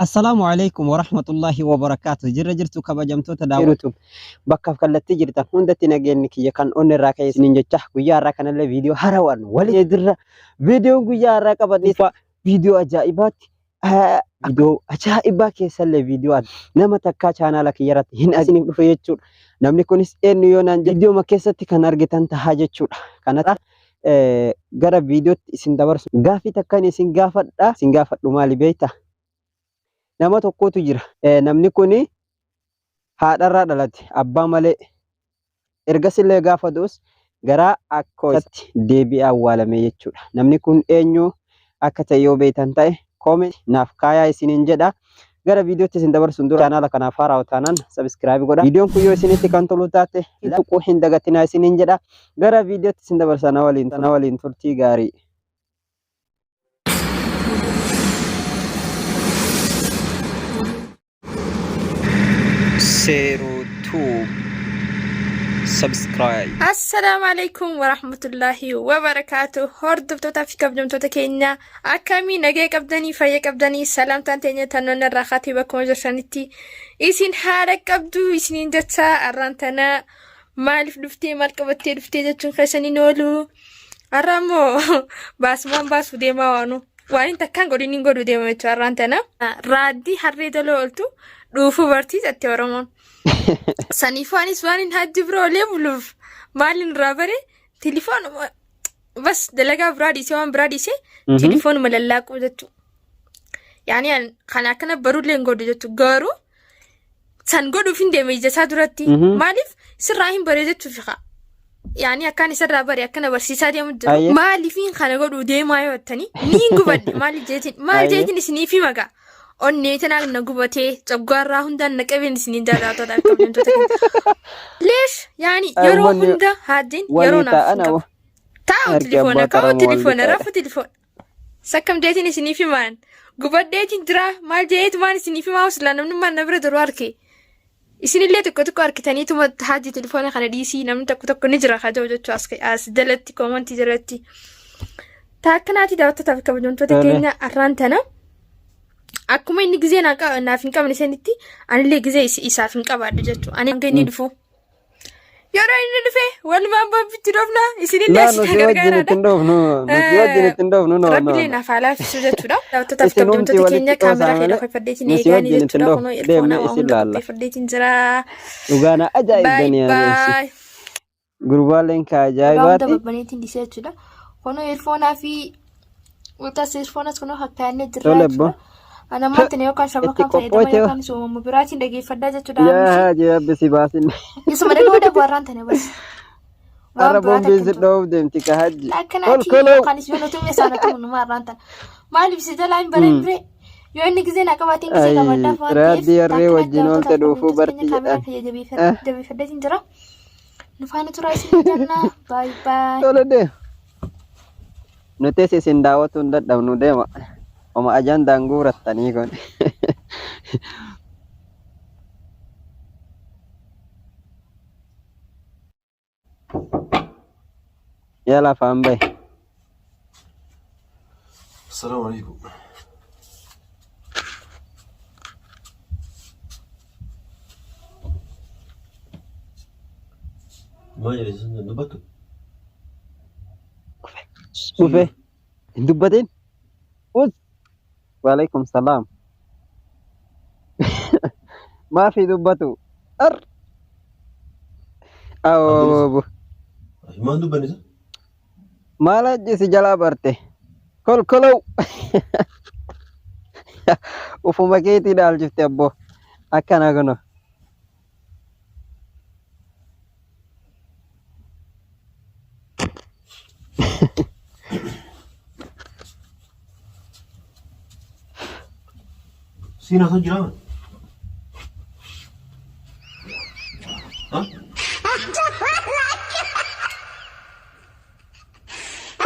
السلام عليكم ورحمة الله وبركاته. جرجرتو كبجمتو تداولتم بكف كلتي جرتا هندتي نجنك يكن أون الراكيس نينجح ويا راكن الله فيديو هروان ولي يدر فيديو ويا راك بدي فيديو أجائبات فيديو أجائبات كيسل فيديوات نما تكا channel لك يرات هن أزني بفيتشور نمني كونس إنه يونان فيديو ما كيستي كان أرجتان تهاجة شور كانت gara video isin dabarsu gaafi takkan isin gaafadha maali beeyta nama tokkotu jira namni kuni haadharraa dhalate abbaa malee ergasillee gaafa duus gara akkootti deebi'ee awwaalame jechuudha namni kun eenyu akka ta'e yoo beeytan ta'e comment naaf kaayaa isiniin jedha gara videotti isin dabarsuun dura channel kanaaf haaraa taanaan subscribe godha videoon kun yoo isinitti kan tolu taate tuquu hin dagatinaa isiniin jedha gara videotti isin dabarsana waliin turtii gaarii subscribe. Assalamu alaikum wa rahmatullahi wa barakatuh. Hordoftoota fi kabajamtoota keenya akkamiin nagee qabdanii fayyaa qabdanii salaamtaan teenya tannoon irraa khatii bakkuma jirtanitti isin haala qabdu isiniin jecha arraan tana maaliif dhuftee maal qabattee dhuftee jechuun keessaniin oolu arramoo baasumaan baasuu deemaa waan takkaan godhiniin godhu deema jechuudha arraan tana raaddii harree daloo ooltu dhuufuu bartii jettee Oromoon. Sanifaanis waan hin hajji biroolee buluuf maalin raabare telefoon bas dalagaa biraadhiisee waan biraadhiisee telefoon malallaaquu jechuudha. Yaani kan akkana baruulee hin godhu jechuudha garuu san godhuuf hin deeme ijasaa duratti maaliif sirraa hin baree jechuuf haa. Yaani akkaan isarraa bare akkana barsiisaa deemu jira. Maaliif kana godhuu deemaa yoo jettanii ni gubadde maal jeetiin isiniif magaa. Onnee tanaa na gubatee coggaarraa hundaan na qabeen isiniin jaalaatoodha kabajamtoota leesh yaani yeroo hunda haaddiin yeroo naaf taa'u telefoona ka'u telefoona rafu telefoona sakkam jeetiin isiniif himaan gubaddeetiin jira maal jeetu maan isiniif himaa uslaa namnummaan na bira duruu harke isinillee tokko harkitaniituma haaddi telefoona kana dhiisii namni tokko ni jira hajoo jechuu as jalatti koomantii jalatti taakkanaati daawwattootaaf kabajamtoota keenya arraan tana. Akkuma inni gizee naaf hin qabne sanitti anillee gizee isaaf hin qabaadhu jechuudha. Ani hanga inni dhufu. Yeroo inni dhufe walumaan babbitti dhoofna isinillee asitti gargaaraadha. Nuti wajjin ittiin dhoofnu no. Rabbilee naaf haala fisu jechuudha. Daawwattootaaf kabajamtoota keenya kaameraa fi dhaqee faddeetiin eegaanii jechuudha. Kunoo ilfoonaa waan hunda faddeetiin jira. Dhugaana ajaa'ibanii bye. Gurbaaleen ka ajaa'ibaati. Baawwan dababbaneetiin disee jechuudha. Kunoo ilfoonaa fi utas ilfoonas kunoo hakkaannee jirra jechuudha. Ana maaltanii yookaan shabakaan fayyadama yookaan soomamuu biraatiin dhageeffadhaa jechuudha. Yaa jeebbisi baasin. Isuma dhagoo dabarraan tane bas. Arra boombiin sidhoof deemti ka hajji. Akkanaatii yookaan isii nutumee isaanatu hundumaa irraan tana. Maaliif si jalaa hin bareen bire yoo inni gizee naa qabaatiin gizee qabadhaaf waan ta'eef. Raadii harree wajjin oolte dhuufuu barti jedhan. Jabeeffadheetiin jira. Nufaana turaa isin jannaa baay baay. Tole deema. Nutis isin daawwatu hin dadhabnu deema. Oma ajaan daanguu rattanii kun. Yala faan bahe. Assalamu alaikum. Maal jedhee dubbatu? Dhufe. Hin dubbatin? Waalaikum salaam. Maafi dubbatu? Awwaabu. Maal dubbanisa? Maal ajjisi jalaa barte? Kolkolow. Ufuma keetii dhaalchifte abboo. Akkana kuno. Sina tu jalan. Hah?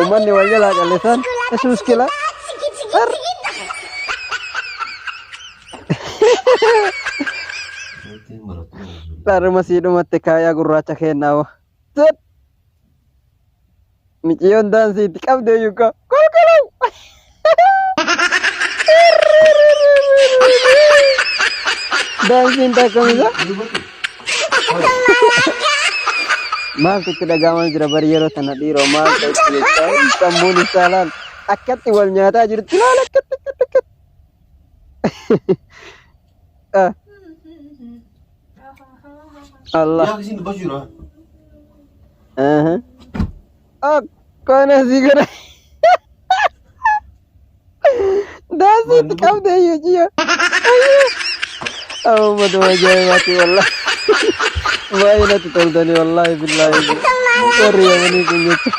Uman ni wajah lah kalian. Esus kila. Taruh masih rumah tekaya guraca kenau. Set. Micion dan si tikap dia juga. Kalau. Daansiin takkamisa. Maaltu itti dhagahamaa jira bari yeroo tana dhiiroo maaltu itti jechaa sammuun isaa laal akkatti wal nyaataa jirti laal akkatti. Allah. Yaa kisiin dubbachuu jira. Akkana si gara. Daansiin qabdee yoo jiyo. Ummata ajaa'ibaati wallahi. Baay'ee natti toltani wallahi billahi. Warri yamanii kun jecha.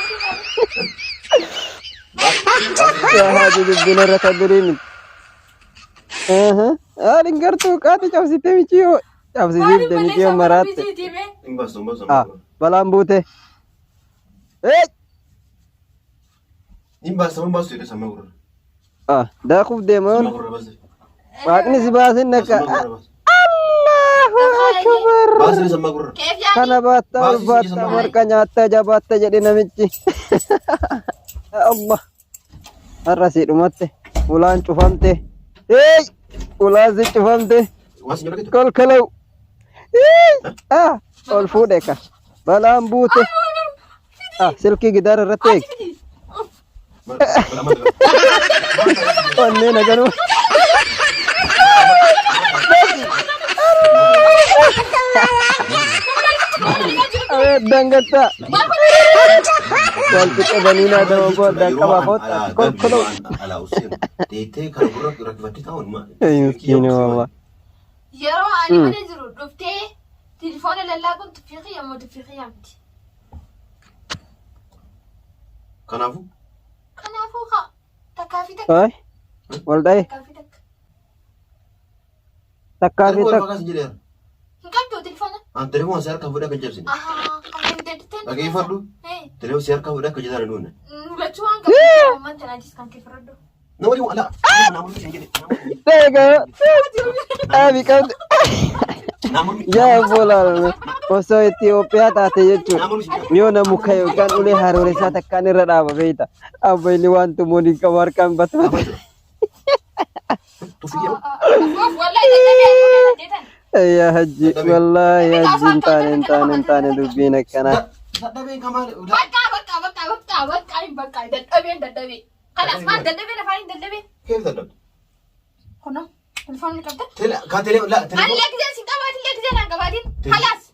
Yaa haati dubbina irra kaduriin. Haadhin gartuu qaati cabsite michiyoo. Cabsisiifte michiyoo maraatte. Balaan buute. Hin baasaman baasu jedhe samma gurra. Daakuuf deema yoon. Waaqni si baasin akka. Allahu akbar. Baasni samma gurra. Kana baatta ulfaatta marqa nyaatta jabaatta jedhe namichi. Allah. Har'a si dhumatte. Ulaan cufamte. Ulaan si cufamte. Kolkalaw. Ol fuudhe ka. Balaan buute. Silkii gidaara irratti eegi. Onneen agaruu. Dangatta. Wanti qabanii na dama godda qaba fotta. Kolkolo. Deetee kan gurra rakkifatti ta'uun maal? Miskiini wallah. Yeroo ani mana jiru dhuftee telefoona lallaaquun tuffiiqii yemmuu tuffiiqii yaamti. Kanaafuu? Kanaafuu haa takkaafi takka. Ay. Walda'e. Takkaafi takka. Takkaafi takka. Hin qabdu telefoona. Telefoon si harkaa fuudhaa kan jabsine. Kan deddeebiteen. Dhageeffadhu. Telefoon si harkaa fuudhaa kan jedhaan nuunne. Lachuu waan qabdu waan tanaatis kan keeffaradhu. Nama dhibu alaa. Egaa. Abi qabdu. Yaa boolaa osoo Itoophiyaa taate jechuudha. Yoo namu ka'e yookaan ulee harooresaa takkaan irra dhaaba beeyta. Abbayni waan tumuun hin qabu harkaan batuma. Yaa hajji wallaahi hajji hin taane dubbiin akkanaa. Dadhabee. Kanas maal dadhabee lafaan hin dadhabee. Keef dadhabde? Kunoo telefoonni qabda.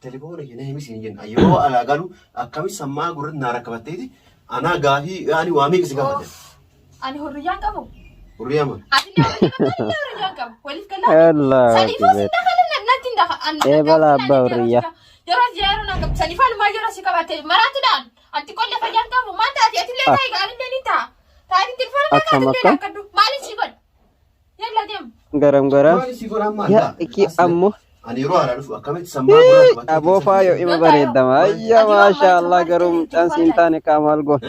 Telefoon keenyaa himis hin jenna. Yeroo alaa galu akkamitti sammaa gurratti naa rakkabatteeti anaa gaafii ani waa meeqa si gaafate? Ani hurriyyaan qabu. Hurriyaa maal? Ati hurriyyaan qabu. Waliif galaa. Sadiifuu si dakalin natti hin dakalin. Balaa abbaa hurriyyaa. Yeroo naa qabu. Sadiifaan maa yeroo si qabatte maraatuudhaan ati qolle fayyaan qabu maan taati ati illee taa'ii gaarii ni ta'a. Taa'ii telefoona nagaa illee nakkaddu maaliif si godha? Yalla deemu. Garam. Maali si godhaan maal? Yaa iki ammoo. Ani yeroo alaa dhufu akkamitti sammaa gurratti battee? Aboo faayoo ima bareedama. Ayya maashaallah garuu mucaan hin taane qaamaal goon.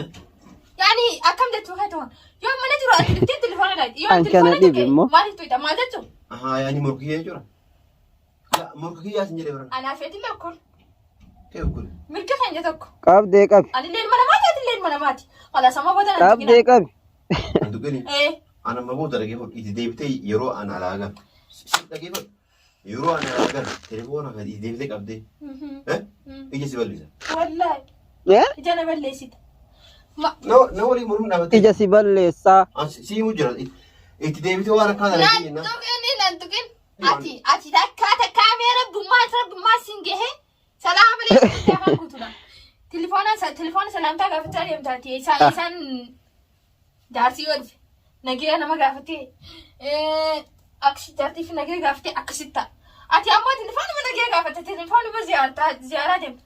Yaani akkam jettu haa ta'u. Yoo mana jiru ati dhuftee telefoona dhaati. An kana dhibe immoo. Maaliif tuyita maal jechuun? Yaani morka kiyyaa jechuudha. Morka kiyyaa sin jedhee bira. Anaaf eetillee okkol. Kee okkol. Mirga keenya tokko. Qabdee qabi. Ani illee mana maati ati illee mana maati. Wala sama booda na Qabdee qabi. Dugani. Ana maboo dhaggeeffadhu itti deebitee yeroo ana alaa galu. Dhaggeeffadhu. Yeroo ana alaa galu telefoona kan itti deebitee qabdee. Ija si bal'isa. Wallaahi. Ija na balleessita. Na waliin mormuun dhaabattee. Ija si balleessaa. Si himuu jira. Itti deebitee waan akkaan alaa jenna. Nan tuqin. Ati takkaa meera bummaa siin gahee salaama malee afaan guutuudha. Telefoona salaamtaa gaafachaa deemtaati. Isaan daarsii waliif nagee nama gaafatee akkasi jaartiif nagee gaafatee akkasitti ta'a. Ati ammoo telefoonuma nagee gaafatte telefoonuma ziyaaraa deemta.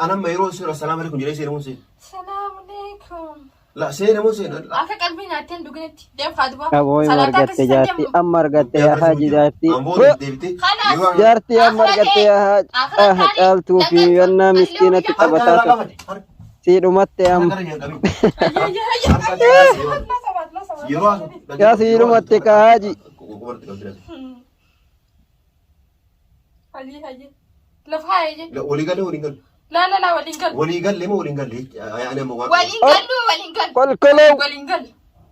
Anamma yeroo sirra salaam alaikum jedhee seenamuun seena. Salaam alaikum. Seenamuun seena. Akka qalbii nyaattee hin dhuginetti deem faatuma. Abooyi margatte jaartii amma argatte yaa haaji jaartii. Jaartii amma argatte yaa caaltuu fi yonnaa miskiinatti taphataa ture. Siidhumatte amma. Yaa siidhumatte ka haaji. Lafa haayee. Walii galee. La waliin galu. Walii galee moo waliin galee? Waliin galu. Kolkoloo. Waliin galu.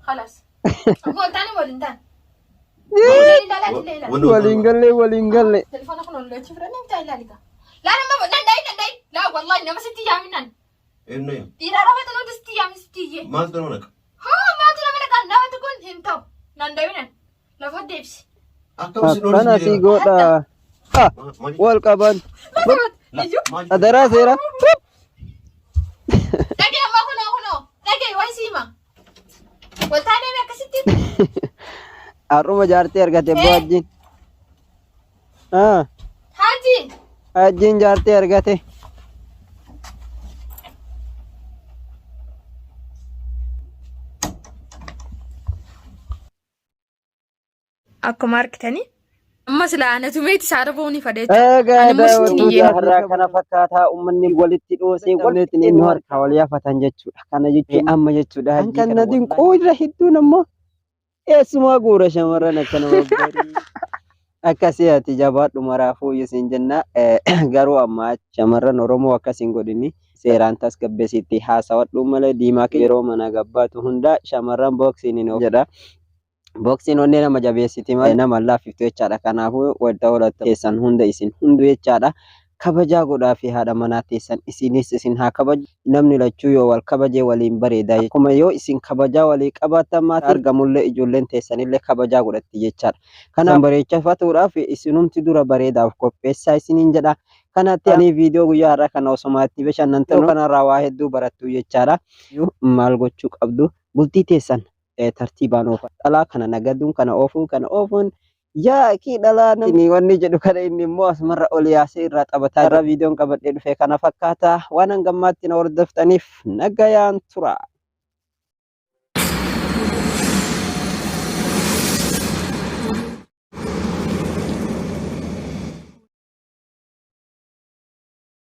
Halas. Ammoo taane waliin taane. waliin galle. Telefoona kun ollee chifranii bitaa ilaaliga. Laa nama danda'e. Laa wallahi nama sitti yaaminan. Eenyu yaa? Dhiiraa rafetu nuti sitti yaami sitti iyyee. Maaltu nama naqa? Haa maaltu nama naqa? Namatti kun hin ta'u. Danda'unan. Lafa deebisi. Akkana si godha. Wal qaban. Adaraa seera. Dhagee amma kunoo. Dhagee wayi siima. Waltaanee akkasitti. Har'uma jaartii argate wajjin. Hajjiin jaartii argate. Akkuma argitanii ammas laanatu meeti saada booni fadhe. Har'aa kana fakkaataa uummanni walitti dhoosee walitti inni harkaa wal yaafatan jechuudha. Kana jechuun amma jechuudha. Kan na dinquu irra hedduun ammoo eessumaa guura shamarran akkana waggarii. Akkasii ati jabaadhu maraafuu isin jenna. Garuu amma shamarran Oromoo akkasiin godhini seeraan tasgabbeessitti haasawadhu malee diimaa yeroo mana gabbaatu hunda shamarran booksiin hin jedha. Booksiin onnee nama jabeessiti malee nama laaffiftu jechaadha. Kanaafuu wanta horattu keessan hunda isin hundu jechaadha. Kabajaa godhaa fi haadha manaa teessan isinis isin haa kabaju. Namni lachuu yoo wal kabajee waliin bareeda. Akkuma yoo isin kabajaa walii qabaatan maatii argamullee ijoolleen teessanillee kabajaa godhatti jechaadha. Kanaan bareechifatuudhaaf isinumti dura bareedaaf qopheessaa isiniin jedha. Kanatti ani viidiyoo guyyaa har'aa kana osomaatti bashannantan kanarraa waa hedduu barattu jechaadha. Maal gochuu qabdu? Bultii teessan tartiibaan oofaa. Dhalaa kana nagaduun kana oofuun yaa kii dhalaa namni wanni jedhu kana inni immoo asumarra ol yaasee irraa taphataa irra viidiyoon qabadhee dhufe kana fakkaata. Waan hangammaatti na hordoftaniif nagayaan tura.